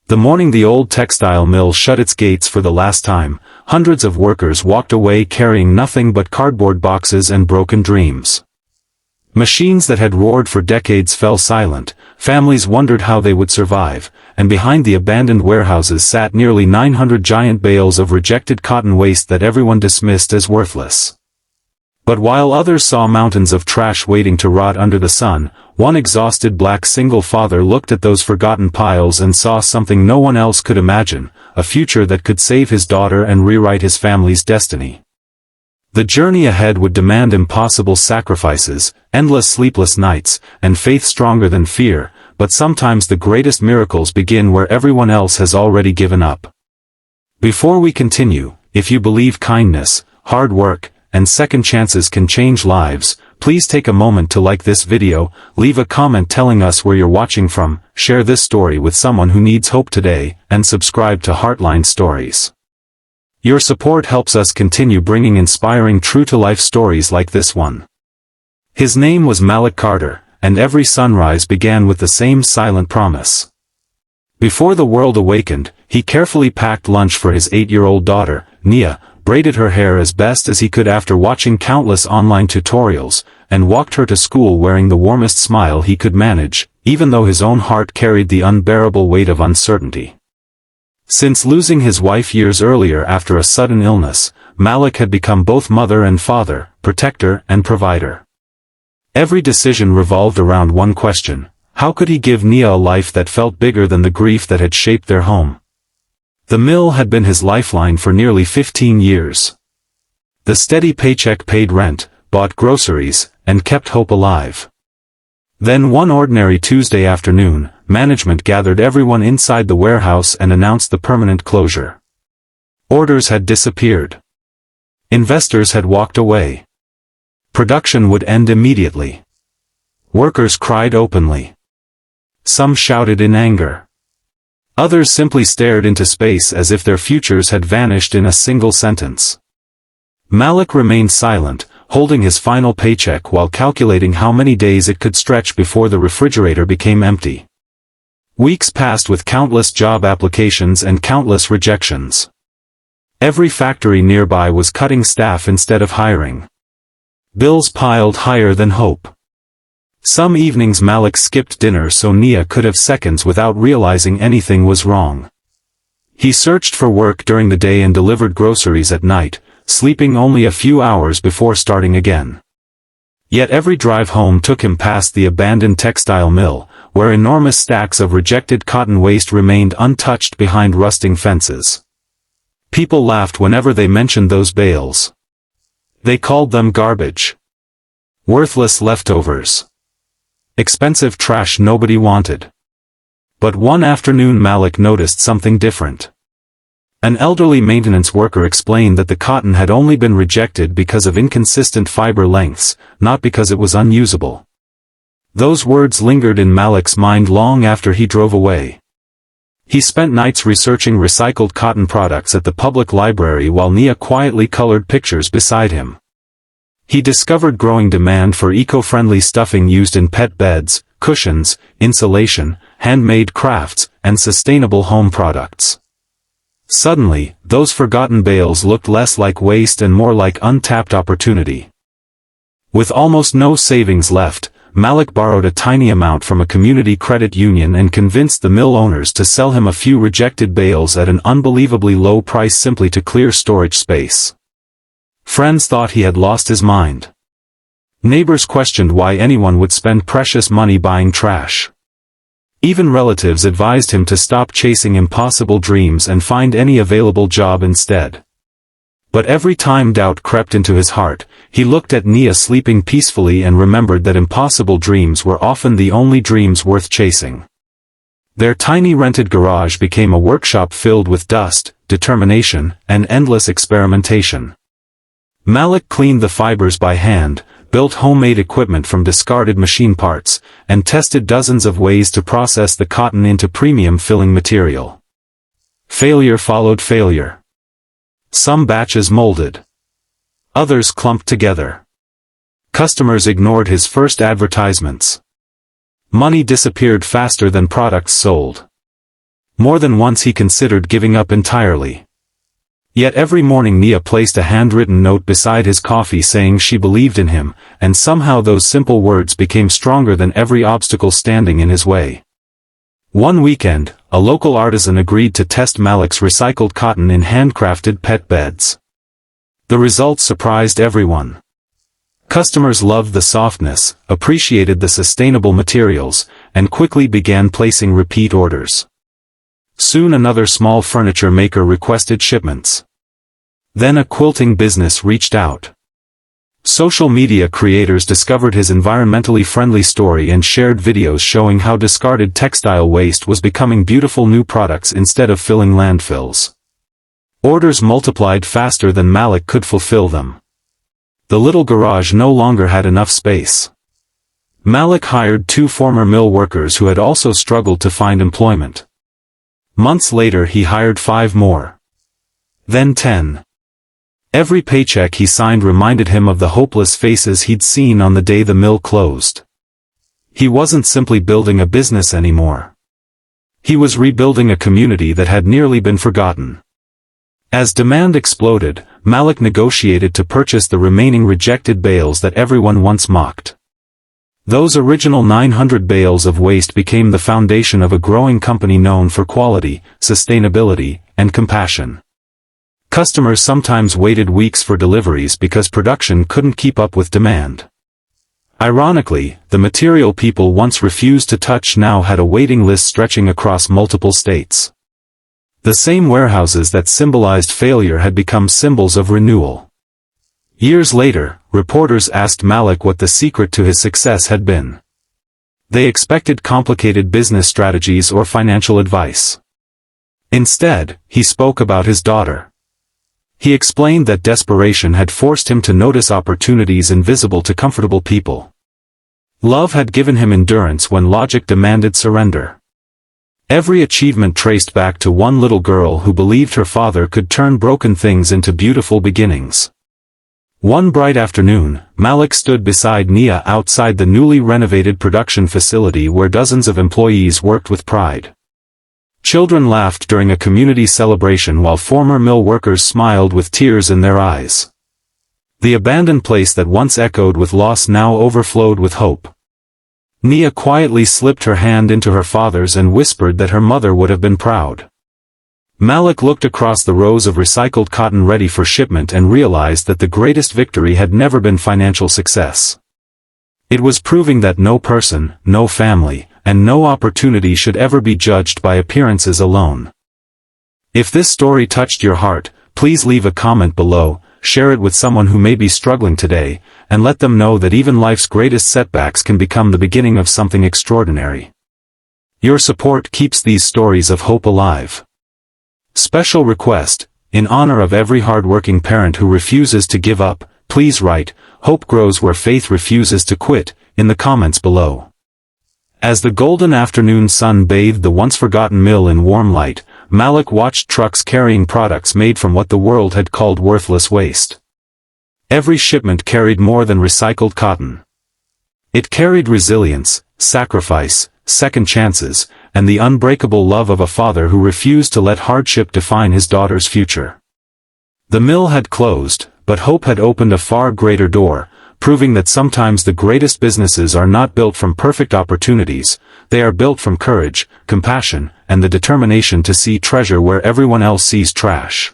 The morning the old textile mill shut its gates for the last time, hundreds of workers walked away carrying nothing but cardboard boxes and broken dreams. Machines that had roared for decades fell silent, families wondered how they would survive, and behind the abandoned warehouses sat nearly 900 giant bales of rejected cotton waste that everyone dismissed as worthless. But while others saw mountains of trash waiting to rot under the sun, one exhausted black single father looked at those forgotten piles and saw something no one else could imagine, a future that could save his daughter and rewrite his family's destiny. The journey ahead would demand impossible sacrifices, endless sleepless nights, and faith stronger than fear, but sometimes the greatest miracles begin where everyone else has already given up. Before we continue, if you believe kindness, hard work, and second chances can change lives, please take a moment to like this video, leave a comment telling us where you're watching from, share this story with someone who needs hope today, and subscribe to Heartline Stories. Your support helps us continue bringing inspiring true-to-life stories like this one. His name was Malik Carter, and every sunrise began with the same silent promise. Before the world awakened, he carefully packed lunch for his 8-year-old daughter, Nia, braided her hair as best as he could after watching countless online tutorials, and walked her to school wearing the warmest smile he could manage, even though his own heart carried the unbearable weight of uncertainty. Since losing his wife years earlier after a sudden illness, Malik had become both mother and father, protector and provider. Every decision revolved around one question: how could he give Nia a life that felt bigger than the grief that had shaped their home? The mill had been his lifeline for nearly 15 years. The steady paycheck paid rent, bought groceries, and kept hope alive. Then one ordinary Tuesday afternoon, management gathered everyone inside the warehouse and announced the permanent closure. Orders had disappeared. Investors had walked away. Production would end immediately. Workers cried openly. Some shouted in anger. Others simply stared into space as if their futures had vanished in a single sentence. Malik remained silent, holding his final paycheck while calculating how many days it could stretch before the refrigerator became empty. Weeks passed with countless job applications and countless rejections. Every factory nearby was cutting staff instead of hiring. Bills piled higher than hope. Some evenings Malik skipped dinner so Nia could have seconds without realizing anything was wrong. He searched for work during the day and delivered groceries at night, sleeping only a few hours before starting again. Yet every drive home took him past the abandoned textile mill, where enormous stacks of rejected cotton waste remained untouched behind rusting fences. People laughed whenever they mentioned those bales. They called them garbage. Worthless leftovers. Expensive trash nobody wanted. But one afternoon Malik noticed something different. An elderly maintenance worker explained that the cotton had only been rejected because of inconsistent fiber lengths, not because it was unusable. Those words lingered in Malik's mind long after he drove away. He spent nights researching recycled cotton products at the public library while Nia quietly colored pictures beside him. He discovered growing demand for eco-friendly stuffing used in pet beds, cushions, insulation, handmade crafts, and sustainable home products. Suddenly, those forgotten bales looked less like waste and more like untapped opportunity. With almost no savings left, Malik borrowed a tiny amount from a community credit union and convinced the mill owners to sell him a few rejected bales at an unbelievably low price simply to clear storage space. Friends thought he had lost his mind. Neighbors questioned why anyone would spend precious money buying trash. Even relatives advised him to stop chasing impossible dreams and find any available job instead. But every time doubt crept into his heart, he looked at Nia sleeping peacefully and remembered that impossible dreams were often the only dreams worth chasing. Their tiny rented garage became a workshop filled with dust, determination, and endless experimentation. Malik cleaned the fibers by hand, built homemade equipment from discarded machine parts, and tested dozens of ways to process the cotton into premium filling material. Failure followed failure. Some batches molded. Others clumped together. Customers ignored his first advertisements. Money disappeared faster than products sold. More than once he considered giving up entirely. Yet every morning Nia placed a handwritten note beside his coffee saying she believed in him, and somehow those simple words became stronger than every obstacle standing in his way. One weekend, a local artisan agreed to test Malik's recycled cotton in handcrafted pet beds. The results surprised everyone. Customers loved the softness, appreciated the sustainable materials, and quickly began placing repeat orders. Soon another small furniture maker requested shipments. Then a quilting business reached out. Social media creators discovered his environmentally friendly story and shared videos showing how discarded textile waste was becoming beautiful new products instead of filling landfills. Orders multiplied faster than Malik could fulfill them. The little garage no longer had enough space. Malik hired 2 former mill workers who had also struggled to find employment. Months later he hired 5 more. Then 10. Every paycheck he signed reminded him of the hopeless faces he'd seen on the day the mill closed. He wasn't simply building a business anymore. He was rebuilding a community that had nearly been forgotten. As demand exploded, Malik negotiated to purchase the remaining rejected bales that everyone once mocked. Those original 900 bales of waste became the foundation of a growing company known for quality, sustainability, and compassion. Customers sometimes waited weeks for deliveries because production couldn't keep up with demand. Ironically, the material people once refused to touch now had a waiting list stretching across multiple states. The same warehouses that symbolized failure had become symbols of renewal. Years later, reporters asked Malik what the secret to his success had been. They expected complicated business strategies or financial advice. Instead, he spoke about his daughter. He explained that desperation had forced him to notice opportunities invisible to comfortable people. Love had given him endurance when logic demanded surrender. Every achievement traced back to one little girl who believed her father could turn broken things into beautiful beginnings. One bright afternoon, Malik stood beside Nia outside the newly renovated production facility where dozens of employees worked with pride. Children laughed during a community celebration while former mill workers smiled with tears in their eyes. The abandoned place that once echoed with loss now overflowed with hope. Nia quietly slipped her hand into her father's and whispered that her mother would have been proud. Malik looked across the rows of recycled cotton ready for shipment and realized that the greatest victory had never been financial success. It was proving that no person, no family, and no opportunity should ever be judged by appearances alone. If this story touched your heart, please leave a comment below, share it with someone who may be struggling today, and let them know that even life's greatest setbacks can become the beginning of something extraordinary. Your support keeps these stories of hope alive. Special request, in honor of every hard-working parent who refuses to give up, please write, "Hope grows where faith refuses to quit," in the comments below. As the golden afternoon sun bathed the once-forgotten mill in warm light, Malik watched trucks carrying products made from what the world had called worthless waste. Every shipment carried more than recycled cotton. It carried resilience, sacrifice, second chances, and the unbreakable love of a father who refused to let hardship define his daughter's future. The mill had closed, but hope had opened a far greater door, proving that sometimes the greatest businesses are not built from perfect opportunities, they are built from courage, compassion, and the determination to see treasure where everyone else sees trash.